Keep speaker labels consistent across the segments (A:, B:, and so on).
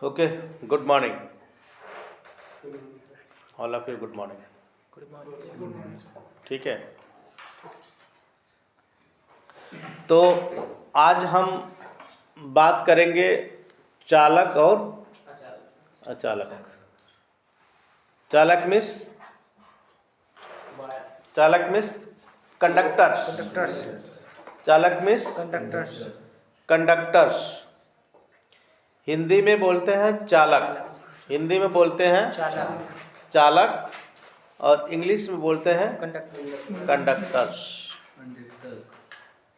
A: Okay, good morning. All of you, good morning. ठीक है, तो आज हम बात करेंगे चालक और अचालक। चालक मिस कंडक्टर्स। चालक मिस कंडक्टर्स। हिंदी में बोलते हैं चालक, हिंदी में बोलते हैं चालक और इंग्लिश में बोलते हैं कंडक्टर्स।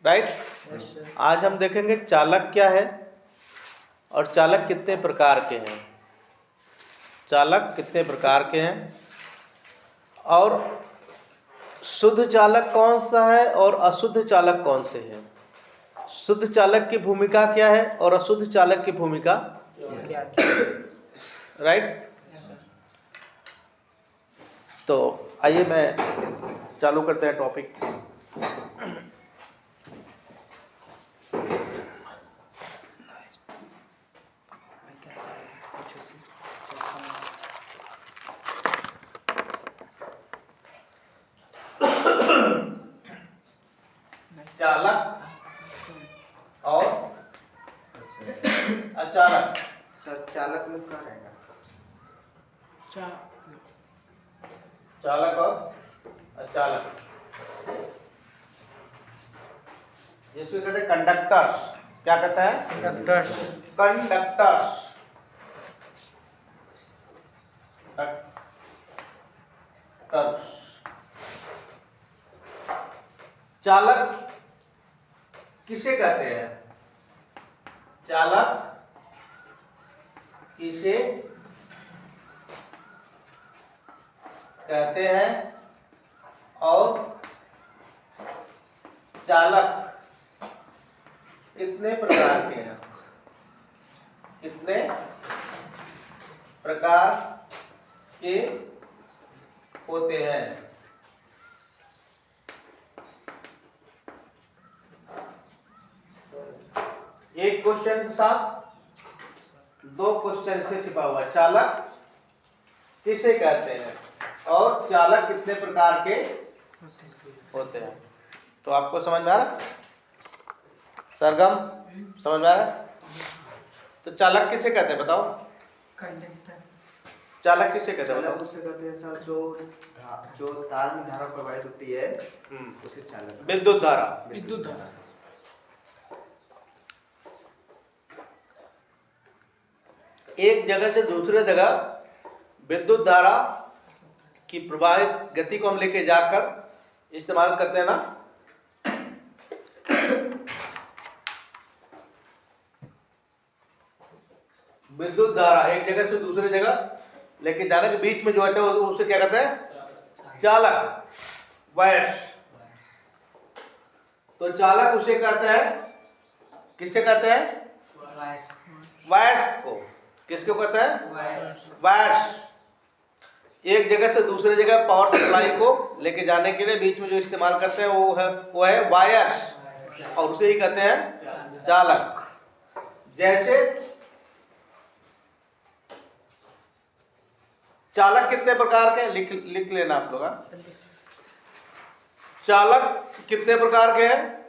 A: राइट। आज हम देखेंगे चालक क्या है और चालक कितने प्रकार के हैं, चालक कितने प्रकार के हैं और शुद्ध चालक कौन सा है और अशुद्ध चालक कौन से हैं, शुद्ध चालक की भूमिका क्या है और अशुद्ध चालक की भूमिका क्या है। राइट। तो आइए मैं चालू करते हैं टॉपिक। चालक और अचालक।
B: सर चालक में क्या रहेगा?
A: चालक और अचालक जिसको कहते हैं कंडक्टर्स। क्या कहते हैं? कंडक्टर्स। चालक किसे कहते हैं? चालक किसे कहते हैं और चालक कितने प्रकार के हैं, कितने प्रकार के होते हैं। एक क्वेश्चन के साथ दो क्वेश्चन से छिपा हुआ है। चालक किसे कहते हैं और चालक कितने प्रकार के होते हैं। तो आपको समझ में आ रहा, सरगम समझ में आ रहा? तो चालक किसे कहते हैं बताओ?
B: कंडक्टर।
A: चालक किसे कहते हैं बताओ?
B: उससे कहते हैं सर जो तार में धारा प्रवाहित होती है उसे चालक।
A: विद्युत धारा। एक जगह से दूसरे जगह विद्युत धारा की प्रवाहित गति को हम लेके जाकर इस्तेमाल करते हैं ना। विद्युत धारा एक जगह से दूसरे जगह लेके जाने के बीच में जो होता है उसे क्या कहते हैं? चालक, वायर्स। तो चालक उसे कहते हैं, किससे कहते हैं? वायर्स को। किसको कहते हैं? वायर्स। एक जगह से दूसरे जगह पावर सप्लाई को लेके जाने के लिए बीच में जो इस्तेमाल करते हैं वो है वायर्स और उसे ही कहते हैं चालक। जैसे चालक कितने प्रकार के, लिख लेना आप लोग। चालक कितने प्रकार के हैं?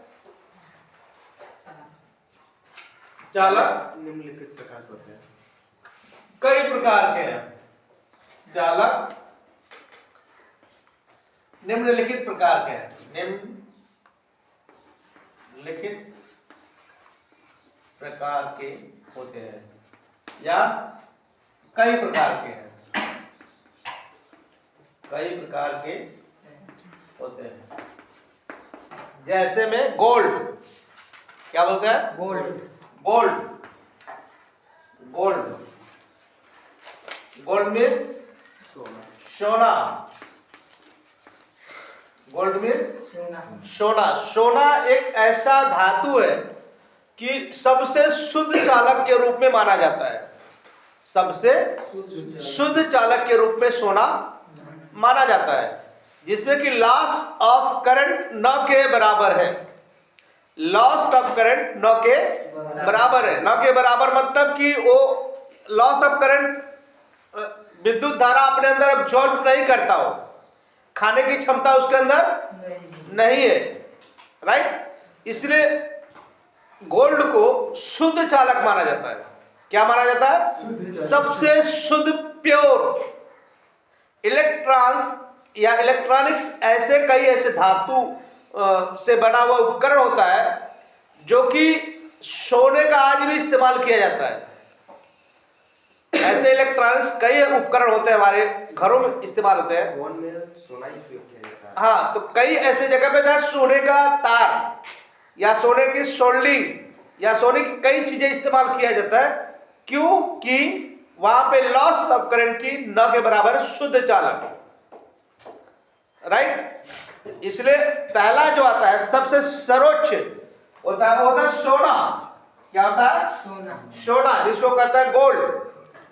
A: चालक
B: निम्नलिखित प्रकार से होते हैं।
A: कई प्रकार के हैं। चालक निम्नलिखित प्रकार के हैं। निम्नलिखित प्रकार के होते हैं या कई प्रकार के हैं, कई प्रकार के होते हैं। जैसे में गोल्ड, क्या बोलते हैं? गोल्ड। गोल्ड मीन्स सोना। गोल्ड मीन्स सोना। सोना एक ऐसा धातु है कि सबसे शुद्ध चालक के रूप में माना जाता है। सबसे शुद्ध चालक के रूप में सोना माना जाता है, जिसमें कि लॉस ऑफ करंट न के बराबर है। लॉस ऑफ करंट न के बराबर है। न के बराबर मतलब कि वो लॉस ऑफ करंट विद्युत धारा अपने अंदर अब्सॉर्ब नहीं करता हो, खाने की क्षमता उसके अंदर नहीं है, राइट। इसलिए गोल्ड को शुद्ध चालक माना जाता है। क्या माना जाता है? सबसे शुद्ध, प्योर। इलेक्ट्रॉन्स या इलेक्ट्रॉनिक्स ऐसे कई ऐसे धातु से बना हुआ उपकरण होता है जो कि सोने का आज भी इस्तेमाल किया जाता है। ऐसे इलेक्ट्रॉनिक्स कई उपकरण होते हैं, हमारे घरों में इस्तेमाल होते हैं।
B: फोन में सोना ही उपयोग किया जाता है।
A: हाँ, तो कई ऐसे जगह पे जहाँ सोने का तार या सोने की सोल्डिंग या सोने की कई चीजें इस्तेमाल किया जाता है। क्यों? कि वहां पे लॉस ऑफ करंट की न के बराबर शुद्ध चालक, राइट। इसलिए पहला जो आता है सबसे सर्वोच्च होता है वो होता है सोना। क्या होता है? सोना, जिसको कहता है गोल्ड।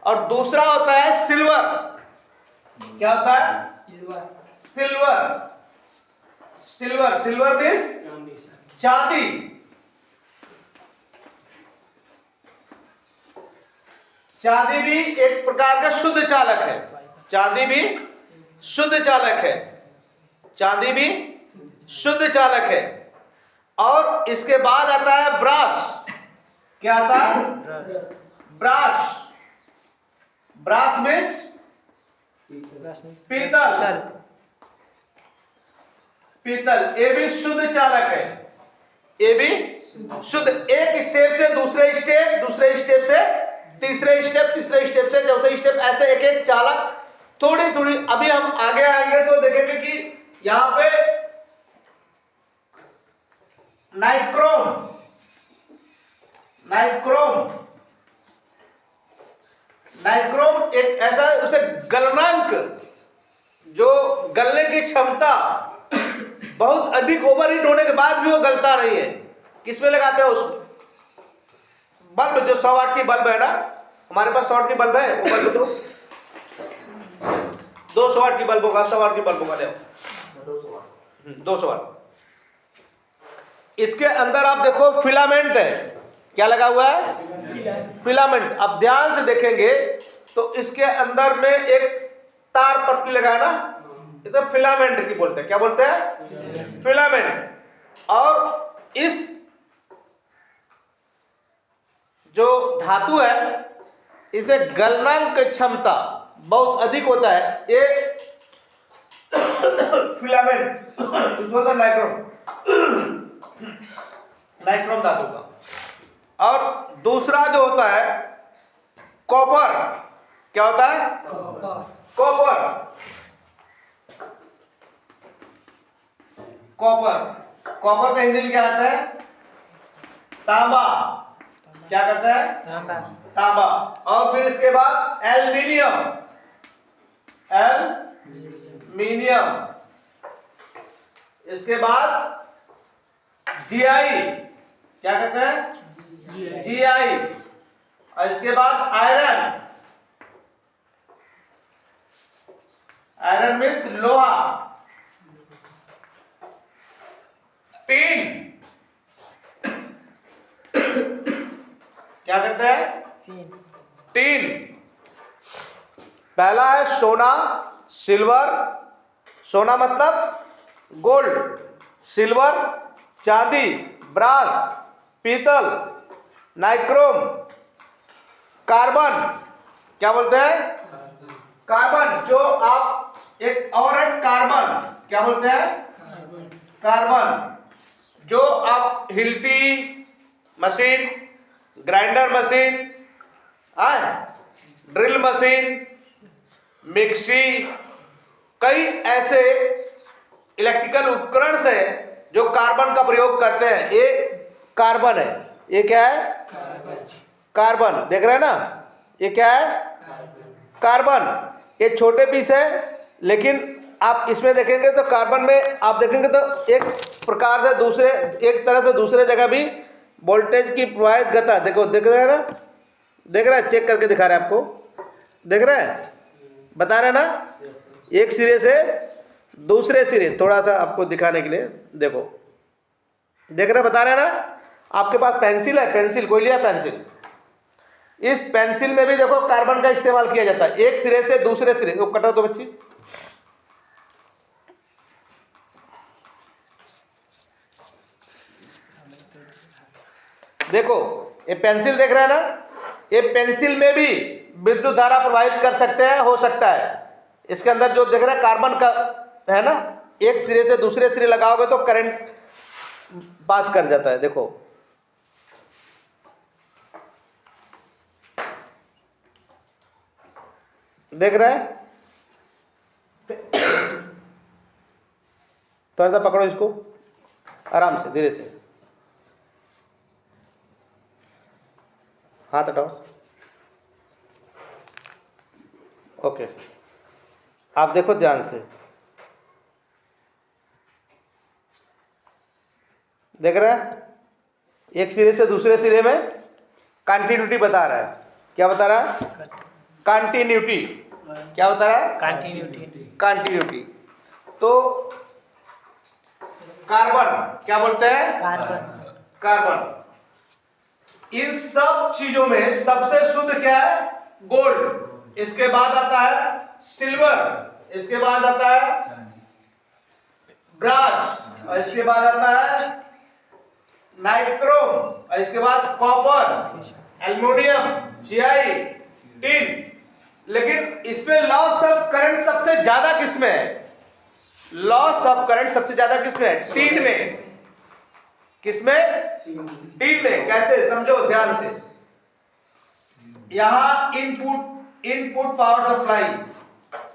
A: और दूसरा होता है सिल्वर। क्या होता है? सिल्वर। सिल्वर मीन्स चांदी। चांदी भी एक प्रकार का शुद्ध चालक है। चांदी भी शुद्ध चालक है। चांदी भी शुद्ध चालक है। और इसके बाद आता है ब्रास। क्या आता है? ब्रास। ब्रास मीन्स पीतल। पीतल, ये भी शुद्ध चालक है। ये भी शुद्ध, एक स्टेप से दूसरे स्टेप, दूसरे स्टेप से तीसरे स्टेप, तीसरे स्टेप से चौथे स्टेप, ऐसे एक एक चालक थोड़ी थोड़ी। अभी हम आगे आएंगे तो देखेंगे कि यहां पे नाइक्रोम, एक ऐसा उसे गलनांक, जो गलने की क्षमता बहुत अधिक ओवर हीट होने के बाद भी वो गलता नहीं है। किसमें लगाते हैं? उसमें बल्ब, जो 100 वाट की बल्ब है ना, हमारे पास 100 वाट की बल्ब है, वो बल्ब दो, 200 वाट की बल्ब होगा, 100 वाट की बल्ब होगा, ले 200 वाट। इसके अंदर आप देखो फिलामेंट है। क्या लगा हुआ है? फिलामेंट। अब ध्यान से देखेंगे तो इसके अंदर में एक तार पट्टी लगा है ना, ये तो फिलामेंट की बोलते हैं। क्या बोलते हैं? फिलामेंट। और इस जो धातु है इसमें गलनांक क्षमता बहुत अधिक होता है। ये फिलामेंट होता है नाइक्रोम धातु का। और दूसरा जो होता है कॉपर। क्या होता है? कॉपर। कॉपर का हिंदी में क्या आता है? तांबा। क्या कहता है? तांबा। और फिर इसके बाद एल्युमिनियम। इसके बाद जीआई। क्या कहते हैं? जीआई। और इसके बाद आयरन। आयरन मीन्स लोहा। टीन। क्या कहते हैं? टीन। पहला है सोना, सिल्वर। सोना मतलब गोल्ड, सिल्वर चांदी, ब्रास पीतल, नाइक्रोम, कार्बन। क्या बोलते हैं? कार्बन। जो आप एक और है कार्बन। क्या बोलते हैं? कार्बन। जो आप Hilti machine, grinder machine, drill machine, mixie, कई ऐसे इलेक्ट्रिकल उपकरण से जो कार्बन का प्रयोग करते हैं, ये कार्बन है। ये क्या है? कार्बन। देख रहे हैं ना? ये क्या है? कार्बन। ये छोटे पीस है, लेकिन आप इसमें देखेंगे तो कार्बन में आप देखेंगे तो एक प्रकार से दूसरे, एक तरह से दूसरे जगह भी वोल्टेज की प्रवाहित गता, देखो देख रहे हैं ना? देख रहे हैं? चेक करके दिखा रहे हैं आपको। देख रहे हैं? बता रहे हैं ना? एक सिरे से दूसरे सिरे, थोड़ा सा आपको दिखाने के लिए देखो। देख रहे हैं? बता रहे हैं ना? आपके पास पेंसिल है, पेंसिल कोई लिया पेंसिल? इस पेंसिल में भी देखो कार्बन का इस्तेमाल किया जाता है, एक सिरे से दूसरे सिरे। वो कटर दो बच्ची। देखो ये पेंसिल देख रहे हैं ना, ये पेंसिल में भी विद्युत धारा प्रवाहित कर सकते हैं, हो सकता है। इसके अंदर जो देख रहे हैं कार्बन का है ना, एक सिरे से दूसरे सिरे लगाओगे तो करंट पास कर जाता है। देखो देख रहे हैं, थोड़ा सा पकड़ो इसको आराम से, धीरे से, हाथ हटाओ। ओके, आप देखो ध्यान से, देख रहे हैं, एक सिरे से दूसरे सिरे में कंटिन्यूटी बता रहा है। क्या बता रहा है? कंटिन्यूटी। क्या बता रहा है?
C: कंटिन्यूटी।
A: कंटिन्यूटी। तो कार्बन क्या बोलते हैं?
C: कार्बन।
A: कार्बन। इन सब चीजों में सबसे शुद्ध क्या है? गोल्ड। इसके बाद आता है सिल्वर, इसके बाद आता है ब्रास, और इसके बाद आता है नाइट्रोम, और इसके बाद कॉपर, एल्युमिनियम, जीआई, टिन। लेकिन इसमें लॉस ऑफ करंट सबसे ज्यादा किसमें है? लॉस ऑफ करंट सबसे ज्यादा किसमें है? टिन में। किसमें? टिन में। कैसे? समझो ध्यान से। यहां input power supply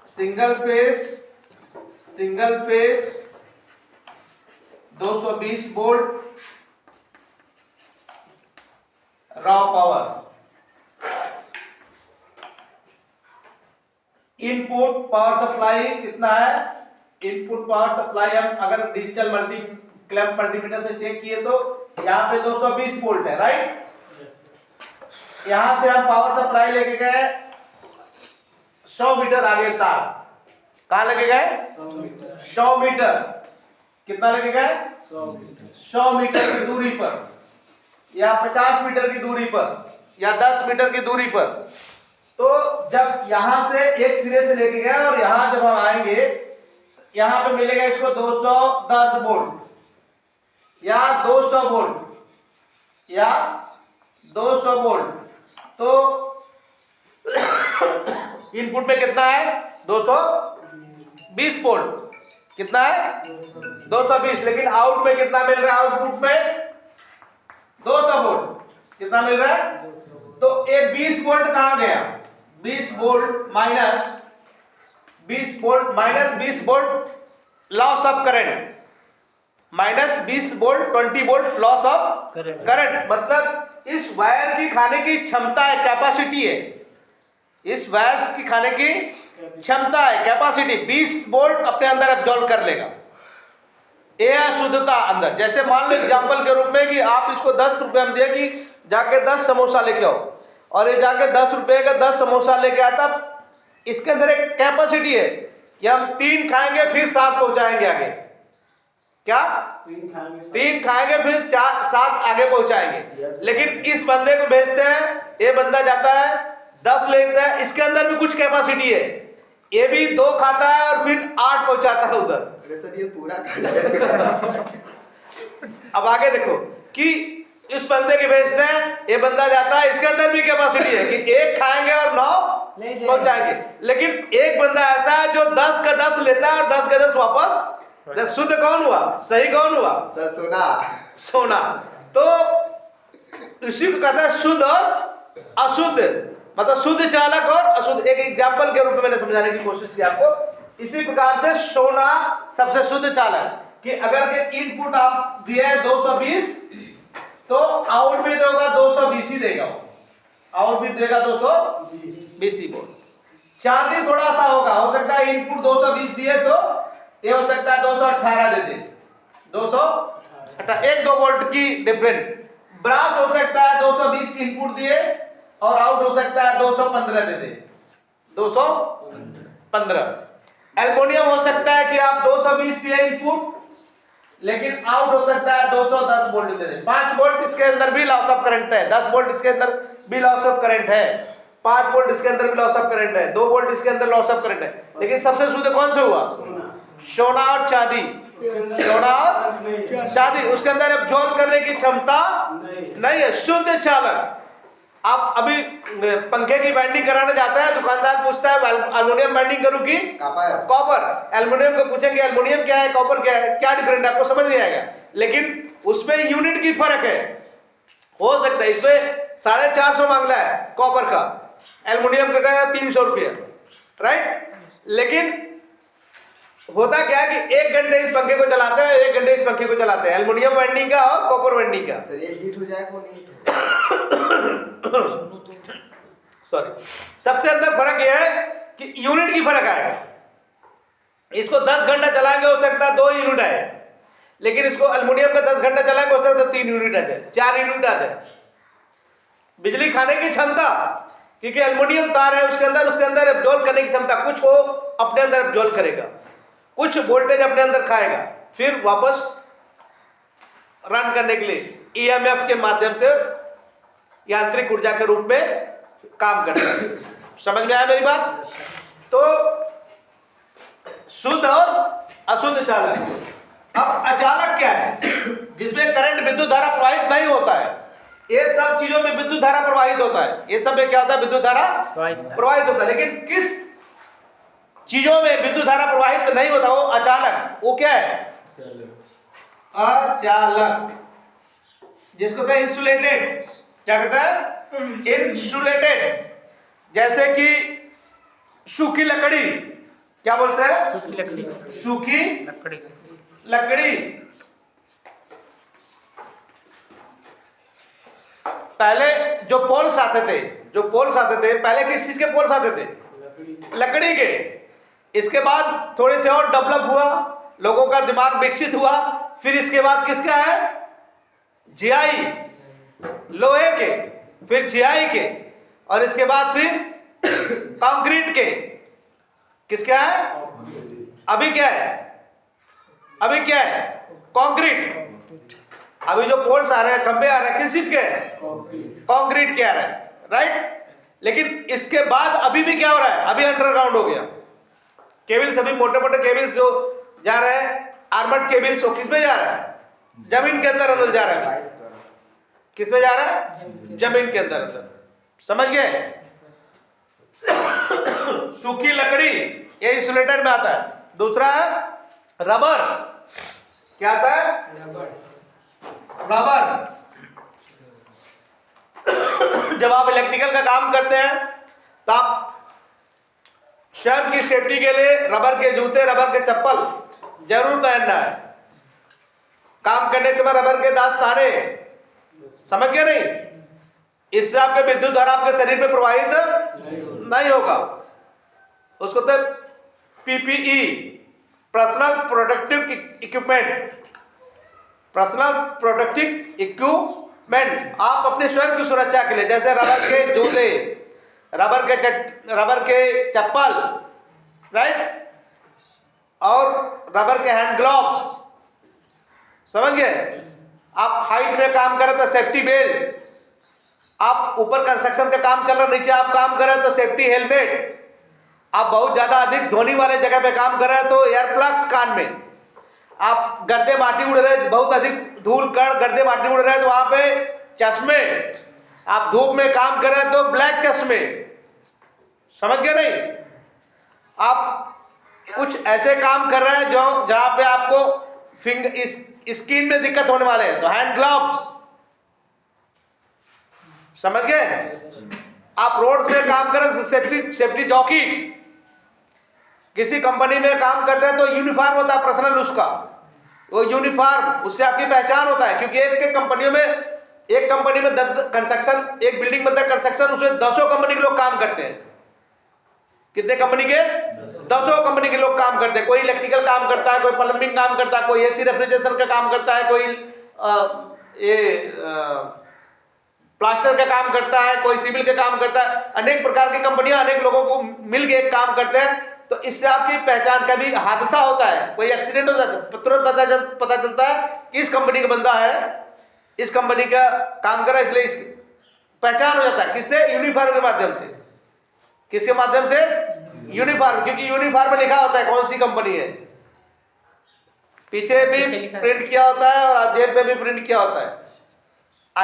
A: single phase 220 volt raw power. Input power supply कितना है? इनपुट पावर सप्लाई हम अगर डिजिटल क्लैंप मल्टीमीटर से चेक किए तो यहाँ पे 220 वोल्ट है, राइट। यहां से हम पावर सप्लाई लेके गए 100 मीटर आगे तार। कहां लेके गए? 100 मीटर। कितना लेके गए? 100 मीटर की दूरी पर, या 50 मीटर की दूरी पर, या 10 मीटर की दूरी पर। तो जब यहां से एक सिरे से लेके गए और यहां जब हम आएंगे, यहां पे मिलेगा इसको 210 वोल्ट या 200 वोल्ट या 200 वोल्ट। तो इनपुट में कितना है? 220 वोल्ट। कितना है? 220। लेकिन आउट में कितना मिल रहा है? आउटपुट में 200 वोल्ट। कितना मिल रहा है? तो ये 20 वोल्ट कहां गया? 20 volt minus 20 volt loss of current, minus 20 volt 20 volt loss of current. मतलब इस वायर की खाने की क्षमता है, कैपेसिटी है। इस वायर्स की खाने की क्षमता है, कैपेसिटी 20 वोल्ट अपने अंदर एब्जॉर्ब कर लेगा। ये है शुद्धता अंदर। जैसे मान लो एग्जांपल के रूप में कि आप इसको 10 रुपए हम दिए कि जाके 10 समोसा लेके आओ, और ये जाके 10 रुपए का 10 समोसा लेके आता। इसके अंदर एक कैपेसिटी है कि हम 3 खाएंगे फिर 7 पहुंचाएंगे आगे। क्या? 3 खाएंगे फिर 7 आगे पहुंचाएंगे। लेकिन इस बंदे को भेजते हैं, ये बंदा जाता है 10 लेता है, इसके अंदर भी कुछ कैपेसिटी है। ये भी 2 खाता है और फिर 8 पहुंचाता है उधर।
B: सर ये पूरा
A: अब आगे देखो कि इस बंदे के भेजते हैं, ये बंदा जाता है, इसके अंदर भी कैपेसिटी है कि 1 खाएंगे और 9 पहुंचाएंगे। लेकिन एक बंदा ऐसा है जो 10 का 10 लेता है और 10 का 10 वापस। शुद्ध कौन हुआ? सही कौन हुआ?
B: सर सोना।
A: तो इसी को कहते हैं शुद्ध और अशुद्ध। मतलब शुद्ध चालक और अशुद्ध। एक एग्जांपल के रूप में मैंने समझाने की कोशिश की आपको। इसी प्रकार से सोना सबसे शुद्ध चालक कि अगर के इनपुट आप दिए 220 तो आउट भी देगा 220 ही देगा। आउट भी देगा 220 ही वोल्ट। चांदी थोड़ा सा होगा, हो सकता है इनपुट 220 दिए तो ये हो सकता है 218 दे दे। 218 1-2 वोल्ट की डिफरेंस। ब्रास हो सकता है 220 इनपुट दिए और आउट हो सकता है 215 दे दे। 215। एल्युमिनियम हो सकता है कि आप 220 दिए इनपुट, लेकिन आउट हो सकता है 210 वोल्ट दे दे। 5 वोल्ट इसके अंदर भी लॉस ऑफ करंट है, 10 वोल्ट इसके अंदर भी लॉस ऑफ करंट है, 5 वोल्ट इसके अंदर भी लॉस ऑफ करंट है, 2 वोल्ट इसके अंदर लॉस ऑफ करंट है, लेकिन सबसे शुद्ध कौन से हुआ? सोना और चांदी। सोना और चांदी, उसके अंदर एब्जॉर्ब करने की क्षमता नहीं है, शुद्ध चालक। आप अभी पंखे की बाइंडिंग कराने जाते हैं, दुकानदार पूछता है एल्युमिनियम बाइंडिंग करूं कि कॉपर? एल्युमिनियम को पूछेंगे एल्युमिनियम क्या है, कॉपर क्या है, क्या डिफरेंट है, आपको समझ नहीं आएगा, लेकिन उसमें यूनिट की फर्क है। हो सकता है इसमें 450 मांगला है कॉपर का, एल्युमिनियम का क्या 300 रुपया, राइट? लेकिन होता क्या है कि 1 घंटे इस पंखे को चलाते हैं, 1 घंटे इस पंखे को चलाते हैं, एल्युमिनियम वाइंडिंग का और कॉपर वाइंडिंग का।
B: सर ये हीट हो जाएगा नहीं?
A: सॉरी, सबसे अंदर फर्क यह है कि यूनिट की फर्क आएगा। इसको 10 घंटा चलाएंगे, हो सकता है 2 यूनिट आए, लेकिन इसको एल्युमिनियम का 10 घंटा चलाएंगे, हो सकता है 3 यूनिट आ जाए, 4 यूनिट आ जाए। बिजली खाने की क्षमता, क्योंकि एल्युमिनियम तार है उसके अंदर एब्जॉर्ब करने की क्षमता, कुछ वो अपने अंदर एब्जॉर्ब करेगा, कुछ वोल्टेज अपने अंदर खाएगा, फिर वापस रन करने के लिए ईएमएफ के माध्यम से यांत्रिक ऊर्जा के रूप में काम करता है। समझ में आया मेरी बात? तो शुद्ध और अशुद्ध चालक। अब अचालक क्या है? जिसमें करंट विद्युत धारा प्रवाहित नहीं होता है। ये सब चीजों में विद्युत धारा प्रवाहित होता है, ये सब में क्या होता है? विद्युत धारा प्रवाहित होता है, लेकिन किस चीजों में विद्युत धारा प्रवाहित नहीं होता? वो अचालक। वो क्या है? अचालक, जिसको कहते हैं इंसुलेटेड। क्या कहता है? इंसुलेटेड। जैसे कि सूखी लकड़ी, क्या बोलते हैं?
C: सूखी लकड़ी।
A: सूखी लकड़ी। पहले जो पोल्स आते थे, पहले किस चीज के पोल्स आते थे? लकड़ी के। इसके बाद थोड़े से और डेवलप हुआ, लोगों का दिमाग विकसित हुआ, फिर इसके बाद किसका है? जीआई, लोहे के, फिर जीआई के, और इसके बाद फिर कंक्रीट के। किसका है? अभी क्या है? कंक्रीट। अभी जो पोल्स आ रहे हैं, खंबे आ रहे हैं, किस चीज के? कंक्रीट के आ रहे हैं, राइट? लेकिन इसके बाद अभी भी क्या हो रहा है? अभी अंडरग्राउंड हो गया। केबल्स, अभी मोटे मोटे केबल्स जो जा रहे हैं, आर्मर्ड केबल्स, वो किस में जा रहा है? जमीन के अंदर जा रहा है। किस में जा रहा है? जमीन के अंदर। समझ गए? सूखी लकड़ी, ये इंसुलेटर में आता है। दूसरा है रबर। क्या आता है? रबर। जब आप इलेक्ट्रिकल का काम करते हैं तो आप स्वयं की सेफ्टी के लिए रबर के जूते, रबर के चप्पल जरूर पहनना है। काम करने के समय रबर के दस्ताने, समझ गए नहीं? इससे आपके विद्युत धारा आपके शरीर में प्रवाहित नहीं होगा। उसको तो PPE, personal protective equipment. Personal protective equipment, आप अपने स्वयं की सुरक्षा के लिए, जैसे रबर के जूते, रबर के चप्पल, राइट, और रबर के हैंड ग्लव्स। समझ गए? आप हाइट में काम करें तो सेफ्टी बेल्ट, आप ऊपर कंस्ट्रक्शन का काम चल रहा है, नीचे आप काम कर रहे हैं तो सेफ्टी हेलमेट, आप बहुत ज्यादा अधिक ध्वनि वाले जगह पे काम कर रहे हैं तो एयर प्लग्स कान में, आप गर्दे माटी उड़ रहे, बहुत अधिक धूल कण गर्दे माटी उड़ रहे हैं तो वहां पे चश्मे, आप धूप में काम कर रहे हैं तो ब्लैक चश्मे। समझ गए नहीं? आप कुछ ऐसे काम कर रहे हैं जो जहां पे आपको स्किन में दिक्कत होने वाले हैं तो हैंड ग्लव्स। समझ गए? आप रोड में काम कर रहे हैं, सेफ्टी जॉकेट। किसी कंपनी में काम करते हैं तो यूनिफॉर्म होता है पर्सनल, उसका वो यूनिफॉर्म, उससे आपकी पहचान होता है। क्योंकि एक कंपनी में 10 कंस्ट्रक्शन, एक बिल्डिंग बनता है कंस्ट्रक्शन, उसमें 10 कंपनी के लोग काम करते हैं। कितने कंपनी के? 10 कंपनी के लोग काम करते हैं। कोई इलेक्ट्रिकल काम करता है, कोई प्लम्बिंग काम करता है, कोई एसी रेफ्रिजरेशन का काम करता है, कोई प्लास्टर का काम करता है, कोई सिविल का काम करता है। अनेक प्रकार की कंपनियां अनेक लोगों को मिलकर काम करते हैं। तो इससे आपकी पहचान, कभी हादसा होता है, कोई एक्सीडेंट होता है, तुरंत पता चलता है कि इस कंपनी का बंदा है, इस कंपनी का काम कर रहा है, इसलिए इस पहचान हो जाता है। किससे? यूनिफॉर्म के माध्यम से। किसके माध्यम से? यूनिफॉर्म, क्योंकि यूनिफॉर्म में लिखा होता है कौन सी कंपनी है, पीछे भी प्रिंट किया होता है और जेब पे भी प्रिंट किया होता है।